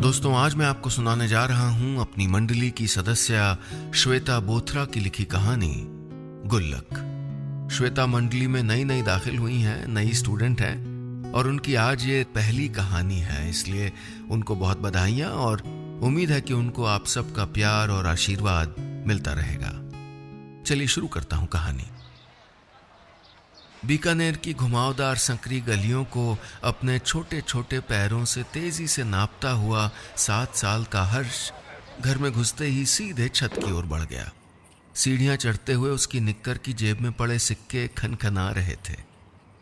दोस्तों, आज मैं आपको सुनाने जा रहा हूं अपनी मंडली की सदस्य श्वेता बोथरा की लिखी कहानी गुल्लक। श्वेता मंडली में नई नई दाखिल हुई हैं, नई स्टूडेंट हैं और उनकी आज ये पहली कहानी है, इसलिए उनको बहुत बधाइयां और उम्मीद है कि उनको आप सबका प्यार और आशीर्वाद मिलता रहेगा। चलिए शुरू करता हूं कहानी। बीकानेर की घुमावदार संकरी गलियों को अपने छोटे छोटे पैरों से तेजी से नापता हुआ 7 साल का हर्ष घर में घुसते ही सीधे छत की ओर बढ़ गया। सीढ़ियां चढ़ते हुए उसकी निक्कर की जेब में पड़े सिक्के खनखना रहे थे।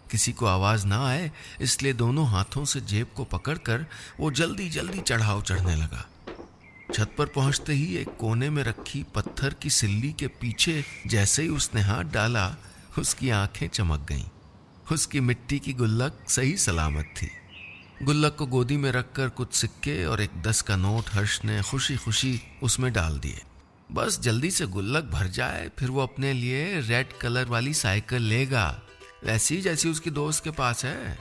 किसी को आवाज ना आए इसलिए दोनों हाथों से जेब को पकड़कर वो जल्दी जल्दी चढ़ाव चढ़ने लगा। छत पर पहुंचते ही एक कोने में रखी पत्थर की सिल्ली के पीछे जैसे ही उसने हाथ डाला, उसकी आंखें चमक गईं। उसकी मिट्टी की गुल्लक सही सलामत थी। गुल्लक को गोदी में रखकर कुछ सिक्के और एक 10 का नोट हर्ष ने खुशी खुशी उसमें डाल दिए। बस जल्दी से गुल्लक भर जाए, फिर वो अपने लिए रेड कलर वाली साइकिल लेगा, वैसी जैसी उसकी दोस्त के पास है।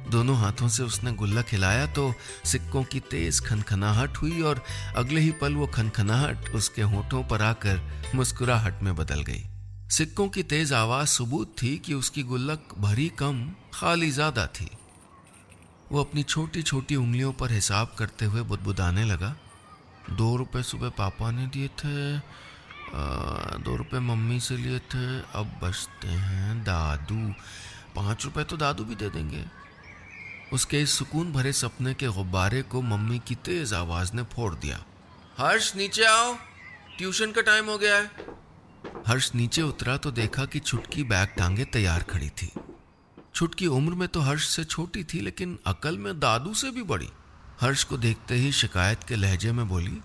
दोनों हाथों से उसने गुल्लक हिलाया तो सिक्कों की तेज खनखनाहट हुई और अगले ही पल वो खनखनाहट उसके होठों पर आकर मुस्कुराहट में बदल गई। सिक्कों की तेज आवाज सबूत थी कि उसकी गुल्लक भरी कम, खाली ज्यादा थी। वो अपनी छोटी छोटी उंगलियों पर हिसाब करते हुए बुदबुदाने लगा। 2 रुपए सुबह पापा ने दिए थे, 2 रुपए मम्मी से लिए थे, अब बचते हैं दादू, 5 रुपए तो दादू भी दे देंगे। उसके इस सुकून भरे सपने के गुब्बारे को मम्मी की तेज आवाज ने फोड़ दिया। हर्ष नीचे आओ, ट्यूशन का टाइम हो गया है। हर्ष नीचे उतरा तो देखा कि छुटकी बैग टांगे तैयार खड़ी थी। छुटकी उम्र में तो हर्ष से छोटी थी, लेकिन अकल में दादू से भी बड़ी। हर्ष को देखते ही शिकायत के लहजे में बोली,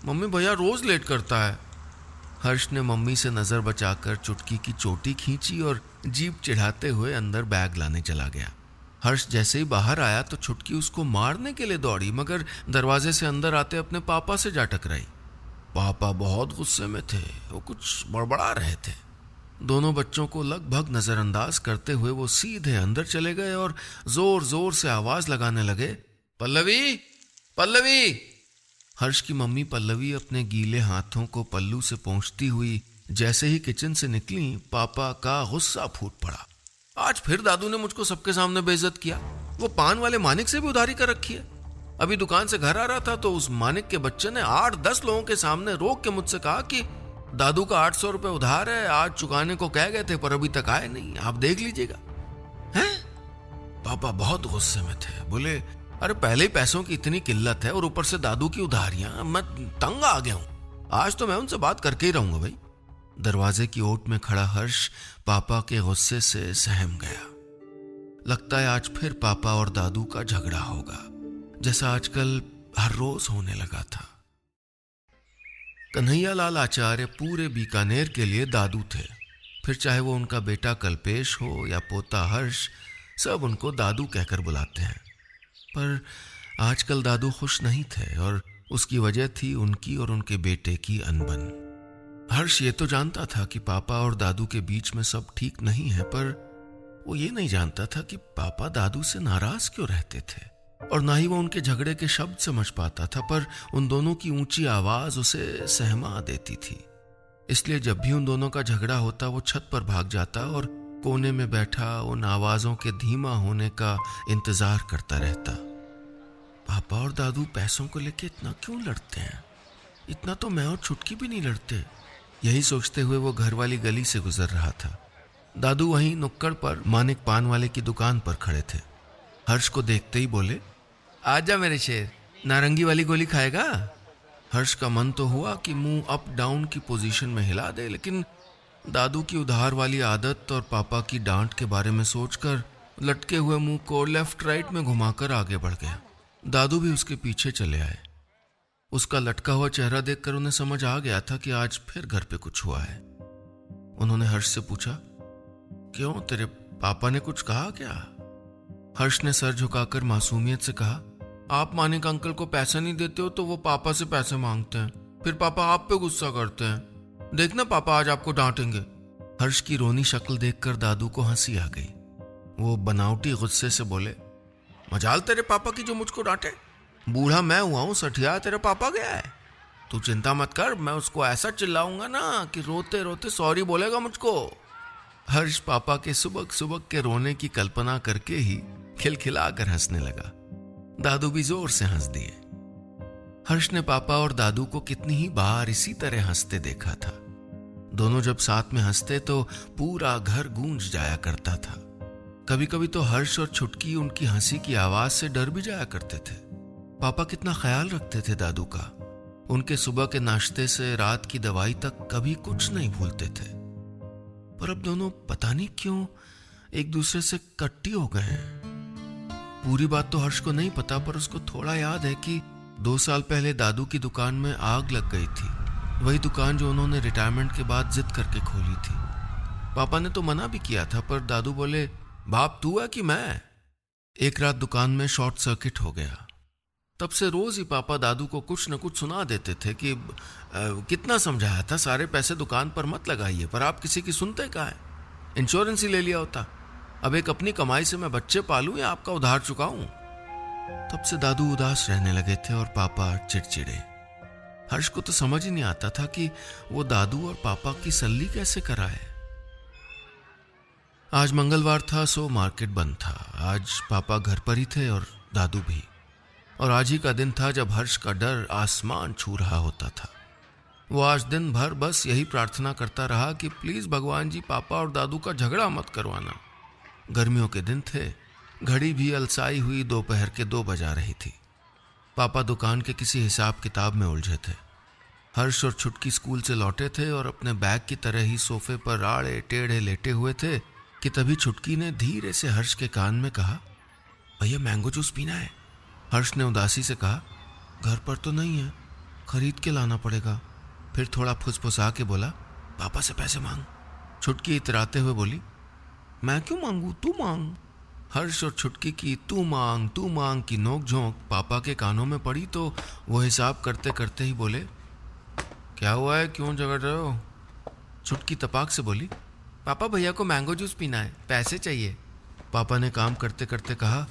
मम्मी भैया रोज लेट करता है। हर्ष ने मम्मी से नजर बचाकर चुटकी की चोटी खींची और जीभ चिढ़ाते हुए अंदर बैग लाने चला गया। हर्ष जैसे ही बाहर आया तो छुटकी उसको मारने के लिए दौड़ी, मगर दरवाजे से अंदर आते अपने पापा से जा टकराई। पापा बहुत गुस्से में थे, वो कुछ बड़बड़ा रहे थे। दोनों बच्चों को लगभग नजरअंदाज करते हुए वो सीधे अंदर चले गए और जोर जोर से आवाज लगाने लगे, पल्लवी, पल्लवी। हर्ष की मम्मी पल्लवी अपने गीले हाथों को पल्लू से पोंछती हुई जैसे ही किचन से निकली, पापा का गुस्सा फूट पड़ा। आज फिर दादू ने मुझको सबके सामने बेइज्जत किया। वो पान वाले मानिक से भी उधारी कर रखी है। अभी दुकान से घर आ रहा था तो उस मानिक के बच्चे ने 8-10 लोगों के सामने रोक के मुझसे कहा कि दादू का 800 रुपए उधार है, आज चुकाने को कह गए थे पर अभी तक आए नहीं, आप देख लीजिएगा। हैं? पापा बहुत गुस्से में थे, बोले, अरे पहले ही पैसों की इतनी किल्लत है और ऊपर से दादू की उधारियां, मैं तंग आ गया हूं। आज तो मैं उनसे बात करके ही रहूंगा भाई। दरवाजे की ओट में खड़ा हर्ष पापा के गुस्से से सहम गया। लगता है आज फिर पापा और दादू का झगड़ा होगा, जैसा आजकल हर रोज होने लगा था। कन्हैयालाल आचार्य पूरे बीकानेर के लिए दादू थे। फिर चाहे वो उनका बेटा कल्पेश हो या पोता हर्ष, सब उनको दादू कहकर बुलाते हैं। पर आजकल दादू खुश नहीं थे और उसकी वजह थी उनकी और उनके बेटे की अनबन। हर्ष ये तो जानता था कि पापा और दादू के बीच में सब ठीक नहीं है, पर वो ये नहीं जानता था कि पापा दादू से नाराज क्यों रहते थे, और ना ही वो उनके झगड़े के शब्द समझ पाता था। पर उन दोनों की ऊंची आवाज उसे सहमा देती थी। इसलिए जब भी उन दोनों का झगड़ा होता वो छत पर भाग जाता और कोने में बैठा उन आवाजों के धीमा होने का इंतजार करता रहता। पापा और दादू पैसों को लेके इतना क्यों लड़ते हैं? इतना तो मैं और छुटकी भी नहीं लड़ते। यही सोचते हुए वो घर वाली गली से गुजर रहा था। दादू वहीं नुक्कड़ पर मानिक पान वाले की दुकान पर खड़े थे। हर्ष को देखते ही बोले, आजा मेरे शेर, नारंगी वाली गोली खाएगा? हर्ष का मन तो हुआ कि मुंह अप डाउन की पोजीशन में हिला दे, लेकिन दादू की उधार वाली आदत और पापा की डांट के बारे में सोचकर लटके हुए मुंह को लेफ्ट राइट में घुमाकर आगे बढ़ गया। दादू भी उसके पीछे चले आए। उसका लटका हुआ चेहरा देखकर उन्हें समझ आ गया था कि आज फिर घर पे कुछ हुआ है। उन्होंने हर्ष से पूछा, क्यों, तेरे पापा ने कुछ कहा क्या? हर्ष ने सर झुकाकर मासूमियत से कहा, आप मानिक अंकल को पैसे नहीं देते हो तो वो पापा से पैसे मांगते हैं, फिर पापा आप पे गुस्सा करते हैं। देखना पापा आज आपको डांटेंगे। हर्ष की रोनी शक्ल देखकर दादू को हंसी आ गई। वो बनावटी गुस्से से बोले, मजाल तेरे पापा की जो मुझको डांटे। बूढ़ा मैं हुआ हूं, सठिया तेरा पापा गया है। तू चिंता मत कर, मैं उसको ऐसा चिल्लाऊंगा ना कि रोते रोते सॉरी बोलेगा मुझको। हर्ष पापा के सुबक सुबक के रोने की कल्पना करके ही खिलखिलाकर हंसने लगा। दादू भी जोर से हंस दिए। हर्ष ने पापा और दादू को कितनी ही बार इसी तरह हंसते देखा था। दोनों जब साथ में हंसते तो पूरा घर गूंज जाया करता था। कभी कभी तो हर्ष और छुटकी उनकी हंसी की आवाज से डर भी जाया करते थे। पापा कितना ख्याल रखते थे दादू का। उनके सुबह के नाश्ते से रात की दवाई तक कभी कुछ नहीं भूलते थे। पर अब दोनों पता नहीं क्यों एक दूसरे से कट्टी हो गए हैं। पूरी बात तो हर्ष को नहीं पता, पर उसको थोड़ा याद है कि 2 साल पहले दादू की दुकान में आग लग गई थी। वही दुकान जो उन्होंने रिटायरमेंट के बाद जिद करके खोली थी। पापा ने तो मना भी किया था, पर दादू बोले, बाप तू है कि मैं। एक रात दुकान में शॉर्ट सर्किट हो गया। तब से रोज ही पापा दादू को कुछ न कुछ सुना देते थे कि कितना समझाया था, सारे पैसे दुकान पर मत लगाइए, पर आप किसी की सुनते कहाँ है। इंश्योरेंस ही ले लिया होता। अब एक अपनी कमाई से मैं बच्चे पालूं या आपका उधार चुकाऊं। तब से दादू उदास रहने लगे थे और पापा चिड़चिड़े। हर्ष को तो समझ ही नहीं आता था कि वो दादू और पापा की सल्ली कैसे कराए। आज मंगलवार था, सो मार्केट बंद था। आज पापा घर पर ही थे और दादू भी। और आज ही का दिन था जब हर्ष का डर आसमान छू रहा होता था। वो आज दिन भर बस यही प्रार्थना करता रहा कि प्लीज भगवान जी पापा और दादू का झगड़ा मत करवाना। गर्मियों के दिन थे। घड़ी भी अलसाई हुई दोपहर के 2 बजा रही थी। पापा दुकान के किसी हिसाब किताब में उलझे थे। हर्ष और छुटकी स्कूल से लौटे थे और अपने बैग की तरह ही सोफे पर राड़े टेढ़े लेटे हुए थे कि तभी छुटकी ने धीरे से हर्ष के कान में कहा, भैया मैंगो जूस पीना है। हर्ष ने उदासी से कहा, घर पर तो नहीं है, खरीद के लाना पड़ेगा। फिर थोड़ा फुसफुसा के बोला, पापा से पैसे मांग। छुटकी इतराते हुए बोली, मैं क्यों मांगू, तू मांग। हर्ष और छुटकी की तू मांग की नोक झोंक पापा के कानों में पड़ी तो वो हिसाब करते करते ही बोले, क्या हुआ है, क्यों झगड़ रहे हो। छुटकी तपाक से बोली, पापा भैया को मैंगो जूस पीना है, पैसे चाहिए। पापा ने काम करते करते कहा,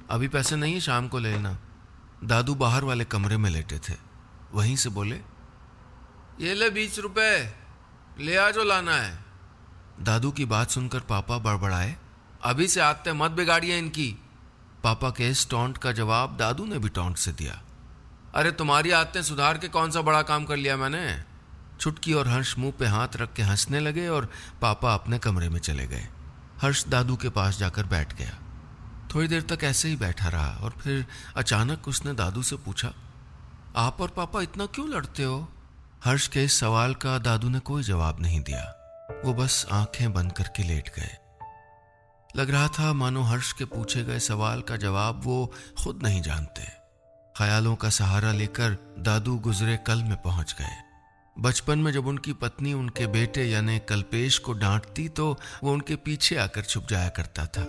अभी पैसे नहीं है, शाम को ले लेना। दादू बाहर वाले कमरे में लेटे थे। वहीं से बोले, ये ले 20 रुपए, ले आ जो लाना है। दादू की बात सुनकर पापा बड़बड़ाए, अभी से आते मत बिगाड़िए इनकी। पापा के इस टॉन्ट का जवाब दादू ने भी टॉन्ट से दिया, अरे तुम्हारी आदतें सुधार के कौन सा बड़ा काम कर लिया मैंने। छुटकी और हर्ष मुंह पे हाथ रख के हंसने लगे और पापा अपने कमरे में चले गए। हर्ष दादू के पास जाकर बैठ गया। थोड़ी देर तक ऐसे ही बैठा रहा और फिर अचानक उसने दादू से पूछा, आप और पापा इतना क्यों लड़ते हो। हर्ष के इस सवाल का दादू ने कोई जवाब नहीं दिया। वो बस आंखें बंद करके लेट गए। लग रहा था मानो हर्ष के पूछे गए सवाल का जवाब वो खुद नहीं जानते। ख्यालों का सहारा लेकर दादू गुजरे कल में पहुंच गए। बचपन में जब उनकी पत्नी उनके बेटे यानी कल्पेश को डांटती तो वो उनके पीछे आकर छुप जाया करता था,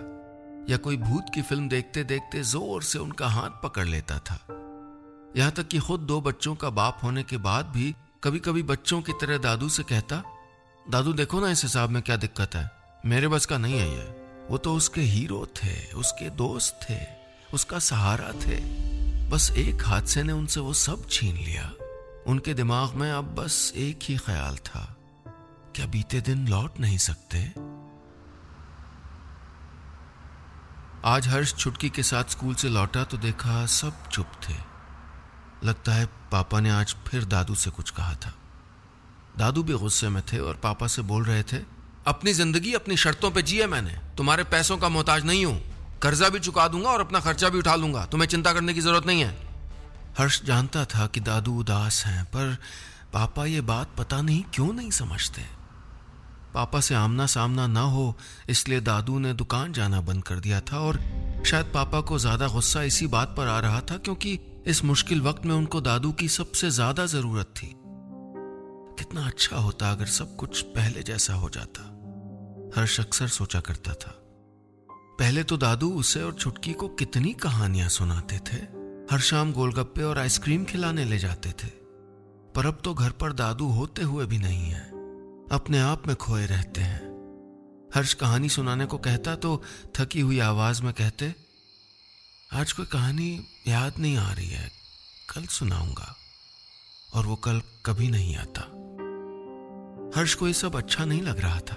या कोई भूत की फिल्म देखते देखते जोर से उनका हाथ पकड़ लेता था। यहां तक कि खुद 2 बच्चों का बाप होने के बाद भी कभी कभी बच्चों की तरह दादू से कहता, दादू देखो ना इस हिसाब में क्या दिक्कत है, मेरे बस का नहीं है ये। वो तो उसके हीरो थे, उसके दोस्त थे, उसका सहारा थे। बस एक हादसे ने उनसे वो सब छीन लिया। उनके दिमाग में अब बस एक ही ख्याल था, क्या बीते दिन लौट नहीं सकते। आज हर्ष छुटकी के साथ स्कूल से लौटा तो देखा सब चुप थे। लगता है पापा ने आज फिर दादू से कुछ कहा था। दादू भी गुस्से में थे और पापा से बोल रहे थे, अपनी जिंदगी अपनी शर्तों पे जिए मैंने, तुम्हारे पैसों का मोहताज नहीं हूं, कर्जा भी चुका दूंगा और अपना खर्चा भी उठा लूंगा, तुम्हें चिंता करने की जरूरत नहीं है। हर्ष जानता था कि दादू उदास हैं, पर पापा ये बात पता नहीं क्यों नहीं समझते। पापा से आमना सामना ना हो इसलिए दादू ने दुकान जाना बंद कर दिया था और शायद पापा को ज्यादा गुस्सा इसी बात पर आ रहा था क्योंकि इस मुश्किल वक्त में उनको दादू की सबसे ज्यादा जरूरत थी। कितना अच्छा होता अगर सब कुछ पहले जैसा हो जाता, हर्ष अक्सर सोचा करता था। पहले तो दादू उसे और छुटकी को कितनी कहानियां सुनाते थे, हर शाम गोलगप्पे और आइसक्रीम खिलाने ले जाते थे। पर अब तो घर पर दादू होते हुए भी नहीं है, अपने आप में खोए रहते हैं। हर्ष कहानी सुनाने को कहता तो थकी हुई आवाज में कहते, आज कोई कहानी याद नहीं आ रही है, कल सुनाऊंगा। और वो कल कभी नहीं आता। हर्ष को ये सब अच्छा नहीं लग रहा था।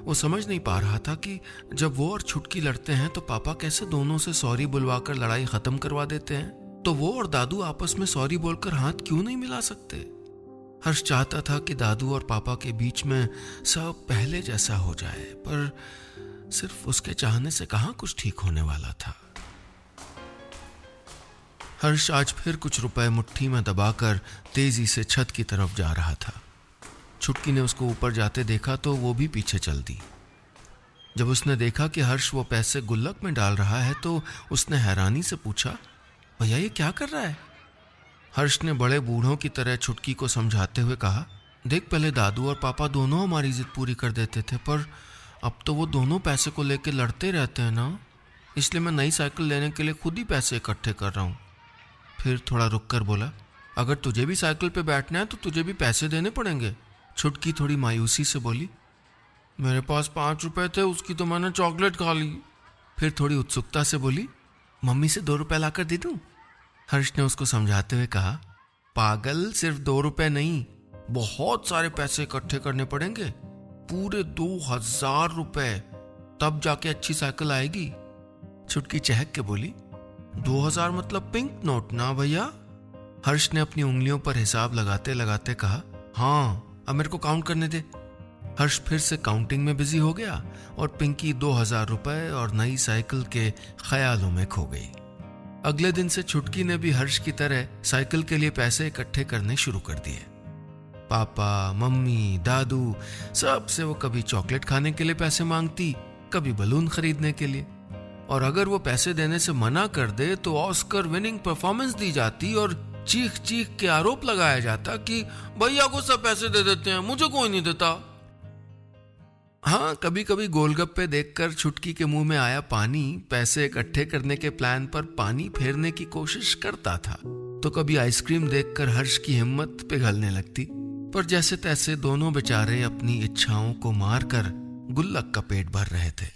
वो समझ नहीं पा रहा था कि जब वो और छुटकी लड़ते हैं तो पापा कैसे दोनों से सॉरी बुलवाकर लड़ाई खत्म करवा देते हैं, तो वो और दादू आपस में सॉरी बोलकर हाथ क्यों नहीं मिला सकते। हर्ष चाहता था कि दादू और पापा के बीच में सब पहले जैसा हो जाए, पर सिर्फ उसके चाहने से कहाँ कुछ ठीक होने वाला था। हर्ष आज फिर कुछ रुपए मुट्ठी में दबाकर तेजी से छत की तरफ जा रहा था। छुटकी ने उसको ऊपर जाते देखा तो वो भी पीछे चल दी। जब उसने देखा कि हर्ष वो पैसे गुल्लक में डाल रहा है तो उसने हैरानी से पूछा, भैया ये क्या कर रहा है? हर्ष ने बड़े बूढ़ों की तरह छुटकी को समझाते हुए कहा, देख पहले दादू और पापा दोनों हमारी जिद पूरी कर देते थे, पर अब तो वो दोनों पैसे को लेकर लड़ते रहते हैं ना, इसलिए मैं नई साइकिल लेने के लिए खुद ही पैसे इकट्ठे कर रहा हूँ। फिर थोड़ा रुक कर बोला, अगर तुझे भी साइकिल पे बैठना है तो तुझे भी पैसे देने पड़ेंगे। छुटकी थोड़ी मायूसी से बोली, मेरे पास 5 रुपए थे, उसकी तो मैंने चॉकलेट खा ली। फिर थोड़ी उत्सुकता से बोली, मम्मी से 2 रुपए लाकर दे दूं? हर्ष ने उसको समझाते हुए कहा, पागल, सिर्फ 2 रुपए नहीं, बहुत सारे पैसे इकट्ठे करने पड़ेंगे, पूरे 2000 रुपए, तब जाके अच्छी साइकिल आएगी। छुटकी चहक के बोली, 2000 मतलब पिंक नोट ना भैया? हर्ष ने अपनी उंगलियों पर हिसाब लगाते लगाते कहा, हाँ अब मेरे को काउंट करने दे। हर्ष फिर से काउंटिंग में बिजी हो गया और पिंकी 2000 रुपए और नई साइकिल के ख्यालों में खो गई। अगले दिन से छुटकी ने भी हर्ष की तरह साइकिल के लिए पैसे इकट्ठे करने शुरू कर दिए। पापा, मम्मी, दादू सब से वो कभी चॉकलेट खाने के लिए पैसे मांगती, कभी बलून खरीदने के लिए, और अगर वो पैसे देने से मना कर दे तो ऑस्कर विनिंग परफॉर्मेंस दी जाती और चीख चीख के आरोप लगाया जाता कि भैया को सब पैसे दे देते हैं, मुझे कोई नहीं देता। हाँ, कभी कभी गोलगप्पे देखकर छुटकी के मुंह में आया पानी पैसे इकट्ठे करने के प्लान पर पानी फेरने की कोशिश करता था, तो कभी आइसक्रीम देखकर हर्ष की हिम्मत पिघलने लगती। पर जैसे तैसे दोनों बेचारे अपनी इच्छाओं को मारकर गुल्लक का पेट भर रहे थे।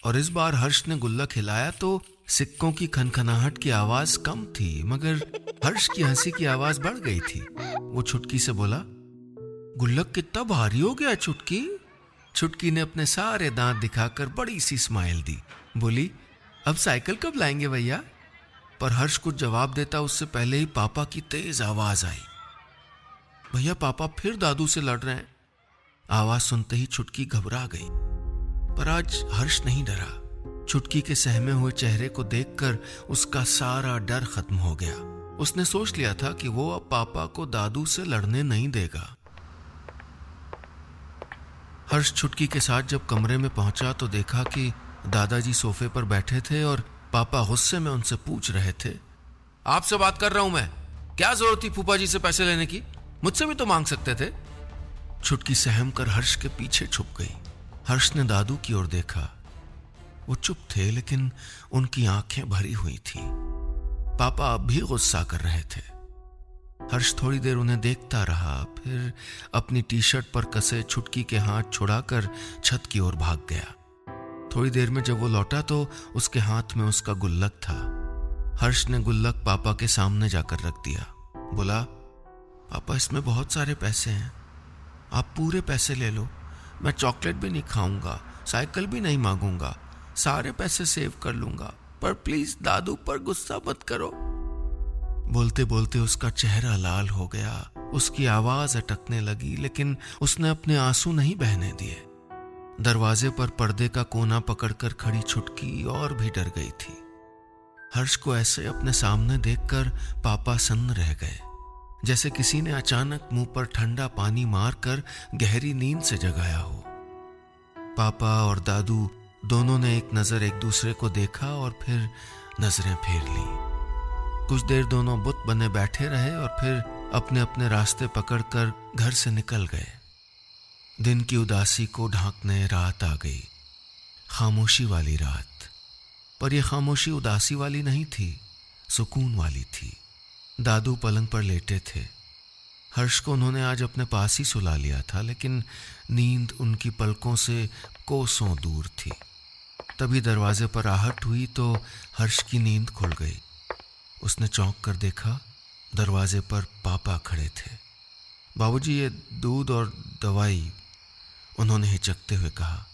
और इस बार हर्ष ने गुल्लक हिलाया तो सिक्कों की खनखनाहट की आवाज कम थी, मगर हर्ष की हंसी की आवाज बढ़ गई थी। वो छुटकी से बोला, गुल्लक कितना भारी हो गया छुटकी? छुटकी ने अपने सारे दांत दिखाकर बड़ी सी स्माइल दी, बोली, अब साइकिल कब लाएंगे भैया? पर हर्ष कुछ जवाब देता उससे पहले ही पापा की तेज आवाज आई, भैया पापा फिर दादू से लड़ रहे हैं। आवाज सुनते ही छुटकी घबरा गई, पर आज हर्ष नहीं डरा। छुटकी के सहमे हुए चेहरे को देखकर उसका सारा डर खत्म हो गया। उसने सोच लिया था कि वो अब पापा को दादू से लड़ने नहीं देगा। हर्ष छुटकी के साथ जब कमरे में पहुंचा तो देखा कि दादाजी सोफे पर बैठे थे और पापा गुस्से में उनसे पूछ रहे थे, आपसे बात कर रहा हूं मैं, क्या जरूरत थी फूफा जी से पैसे लेने की? मुझसे भी तो मांग सकते थे। छुटकी सहम कर हर्ष के पीछे छुप गई। हर्ष ने दादू की ओर देखा। वो चुप थे, लेकिन उनकी आंखें भरी हुई थी। पापा अब भी गुस्सा कर रहे थे। हर्ष थोड़ी देर उन्हें देखता रहा, फिर अपनी टी शर्ट पर कसे छुटकी के हाथ छुड़ाकर छत की ओर भाग गया। थोड़ी देर में जब वो लौटा तो उसके हाथ में उसका गुल्लक था। हर्ष ने गुल्लक पापा के सामने जाकर रख दिया। बोला, पापा इसमें बहुत सारे पैसे हैं, आप पूरे पैसे ले लो, मैं चॉकलेट भी नहीं खाऊंगा, साइकिल भी नहीं मांगूंगा, सारे पैसे सेव कर लूंगा, पर प्लीज दादू पर गुस्सा मत करो। बोलते बोलते उसका चेहरा लाल हो गया, उसकी आवाज अटकने लगी, लेकिन उसने अपने आंसू नहीं बहने दिए। दरवाजे पर पर्दे का कोना पकड़कर खड़ी छुटकी और भी डर गई थी। हर्ष को ऐसे अपने सामने देखकर पापा सन्न रह गए, जैसे किसी ने अचानक मुंह पर ठंडा पानी मारकर गहरी नींद से जगाया हो। पापा और दादू दोनों ने एक नजर एक दूसरे को देखा और फिर नजरें फेर ली। कुछ देर दोनों बुत बने बैठे रहे और फिर अपने अपने रास्ते पकड़कर घर से निकल गए। दिन की उदासी को ढांकने रात आ गई, खामोशी वाली रात। पर यह खामोशी उदासी वाली नहीं थी, सुकून वाली थी। दादू पलंग पर लेटे थे। हर्ष को उन्होंने आज अपने पास ही सुला लिया था, लेकिन नींद उनकी पलकों से कोसों दूर थी। तभी दरवाजे पर आहट हुई तो हर्ष की नींद खुल गई। उसने चौंक कर देखा, दरवाजे पर पापा खड़े थे। बाबूजी, ये दूध और दवाई, उन्होंने हिचकते हुए कहा।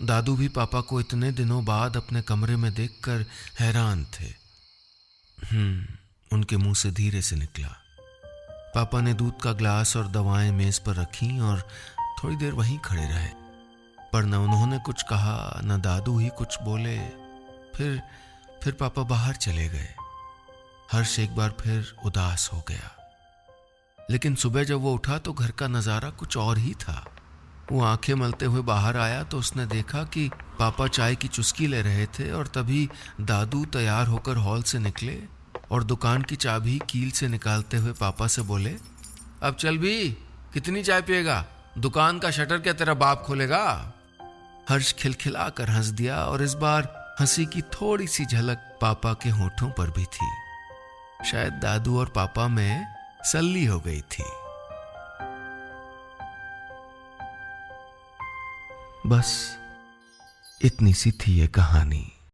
दादू भी पापा को इतने दिनों बाद अपने कमरे में देखकर हैरान थे। उनके मुंह से धीरे से निकला। पापा ने दूध का ग्लास और दवाएं मेज पर रखी और थोड़ी देर वहीं खड़े रहे, पर न उन्होंने कुछ कहा न दादू ही कुछ बोले। फिर पापा बाहर चले गए। हर्ष एक बार फिर उदास हो गया। लेकिन सुबह जब वो उठा तो घर का नजारा कुछ और ही था। वो आंखें मलते हुए बाहर आया तो उसने देखा कि पापा चाय की चुस्की ले रहे थे और तभी दादू तैयार होकर हॉल से निकले और दुकान की चाबी कील से निकालते हुए पापा से बोले, अब चल भी, कितनी चाय पिएगा? दुकान का शटर क्या तेरा बाप खोलेगा? हर्ष खिलखिला कर हंस दिया और इस बार हंसी की थोड़ी सी झलक पापा के होठों पर भी थी। शायद दादू और पापा में सल्ली हो गई थी। बस इतनी सी थी ये कहानी।